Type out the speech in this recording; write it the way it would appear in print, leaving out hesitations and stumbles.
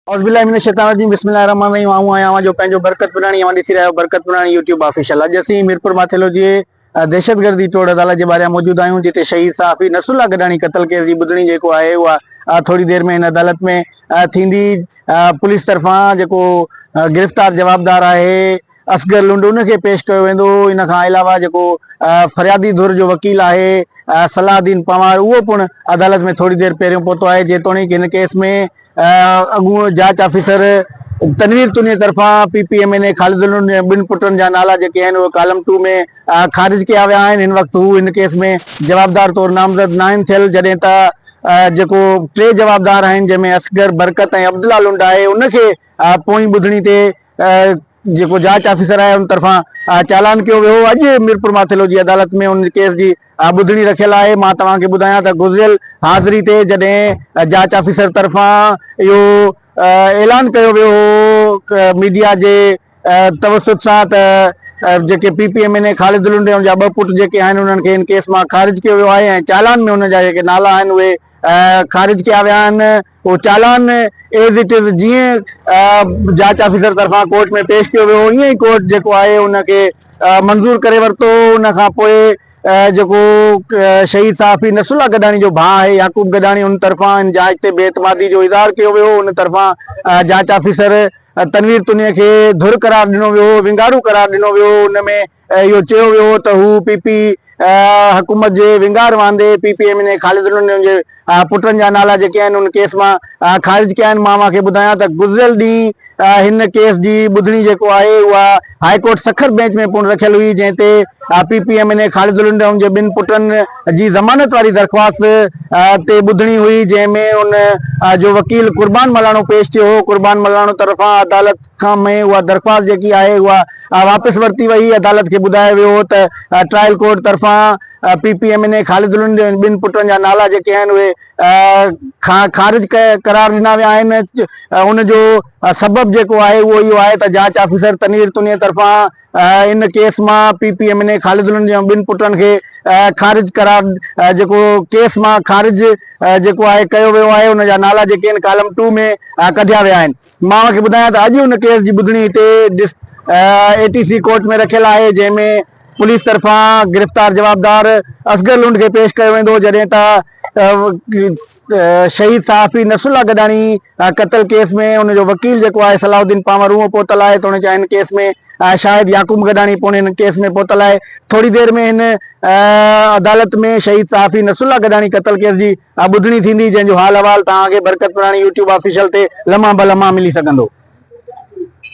बिस्मिल्लाहिर्रहमानिर्रहीम। आऊं आया जो पंहिंजो बरकत पुराणी ॾिसी रहियो बरकत पुराणी यूट्यूब ऑफिशियल। अॼु असीं मीरपुर माथेलो जी दहशतगर्दी टोड़ अदालत जे बारे मौजूद आहियूं, जिते शहीद सहाफ़ी नसरुल्लाह गडानी कत्ल केस जी ॿुधणी जेको आहे उहा थोड़ी देर में इन अदालत में थींदी। पुलिस तरफ़ां जेको गिरफ़्तार जवाबदार आहे असगर लुंड उनखे पेश कयो वेंदो। इन खां अलावा जेको फरियादी धुर जो वकील आहे सलाहदीन पवार, उहो पिणु अदालत में थोड़ी देर पहिरियों पहुतो आहे। जेतोणीकि हिन केस में अॻूणो जांच ऑफिसर तनवीर तुनी तरफ़ां PPMNA ख़ालिद लुंड ॿिनि पुटनि जा नाला जेके आहिनि उहे कॉलम 2 में ख़ारिज कया विया आहिनि। हिन वक़्तु हू हिन केस में जवाबदार तौरु नामज़द न आहिनि थियल, जॾहिं त जेको टे जवाबदार आहिनि जंहिंमें असगर बरकत ऐं अब्दुल्ला लुंड आहे उनखे पोई ॿुधणी ते जेको जांच ऑफिसर आहे उन तरफ़ां चालान कयो वियो। अॼु मीरपुर माथेलो जी अदालत में उन केस जी ॿुधणी रखियल आहे। मां तव्हांखे ॿुधायां त गुज़िरियल हाज़िरी ते जॾहिं जांच ऑफिसर तरफ़ां इहो ऐलान कयो वियो हो मीडिया जे तवसुत सां त जेके PPMNA ख़ालिद लुंड जा ॿ पुट जेके आहिनि उन्हनि खे इन केस मां ख़ारिज कयो वियो आहे ऐं चालान में उन जा जेके नाला आहिनि उहे ख़ारिज कया विया आहिनि। उहो चालान एज़ इट इज़ जीअं जांच ऑफिसर तरफ़ां कोर्ट में पेश कयो वियो ईअं ई कोर्ट जेको आहे उनखे मंज़ूर करे वरितो। उन खां पोइ जेको शहीद सहाफ़ी नसरुल्लाह गडानी जो भाउ आहे याकूब गडानी, उन तरफ़ां इन जांच ते बेइतमादी जो इज़हार कयो वियो। उन तरफ़ां जांच ऑफिसर तनवीर तुनीअ खे धुर करार ॾिनो वियो, विंगारू करार ॾिनो वियो। उनमें इहो चयो वियो त हू PP हुकूमत जे विंगार वांदे PPMNA ख़ालिद लुंड जे पुटनि जा नाला जेके आहिनि उन केस मां ख़ारिज कया आहिनि। मां तव्हांखे ॿुधायां त गुज़िरियल ॾींहुं हिन केस जी ॿुधणी जेको आहे उहा हाई कोर्ट सखर बेंच में पिणु रखियल हुई, जंहिं ते PPMNA ख़ालिद लुंड जे ॿिनि पुटनि जी ज़मानत वारी दरख़्वास्त ते ॿुधणी हुई, जंहिंमें उन जो वकील कुर्बान मलाणो पेश थियो हो। कुर्बान मलाणो तरफ़ां अदालत खां में उहा दरख़्वास्त जेकी आहे उहा वापसि वरिती वई। अदालत खे ॿुधायो वियो हो त ट्रायल कोर्ट तरफ़ां PPMNA ख़ालिद लुंड जे ॿिनि पुटनि जा नाला जेके आहिनि उहे ख़ारिज करार ॾिना विया आहिनि। उनजो सबबु जेको आहे उहो इहो आहे त जांच ऑफिसर तनवीर तुनीअ तरफ़ां इन केस मां PPMNA ख़ालिद लुंड जे ॿिनि पुटनि खे ख़ारिज करार जेको केस मां ख़ारिज जेको आहे कयो वियो आहे। उन जा नाला जेके आहिनि कॉलम 2 में कढिया विया आहिनि। मां तव्हांखे ॿुधायां त अॼु उन केस जी ॿुधणी हिते ATC कोर्ट में रखियल आहे, जंहिंमें पुलिस तरफ़ां गिरफ़्तार जवाबदार असगर लुंड खे पेश कयो वेंदो, जॾहिं त शहीद सहाफ़ी नसरुल्लाह गडानी कत्ल केस में उनजो वकील जेको आहे सलाउद्दीन पावर उहो पहुतल आहे। तोड़े हिन केस में शायदि याकूब गडानी पिणु हिन केस में पहुतल आहे। थोड़ी देर में हिन अदालत में शहीद सहाफ़ी नसरुल्लाह गडानी कत्ल केस जी ॿुधणी थींदी, जंहिंजो हाल अहवाल तव्हांखे बरकत पुराणी यूट्यूब ऑफिशियल ते लम्हा ब लम्हा मिली सघंदो।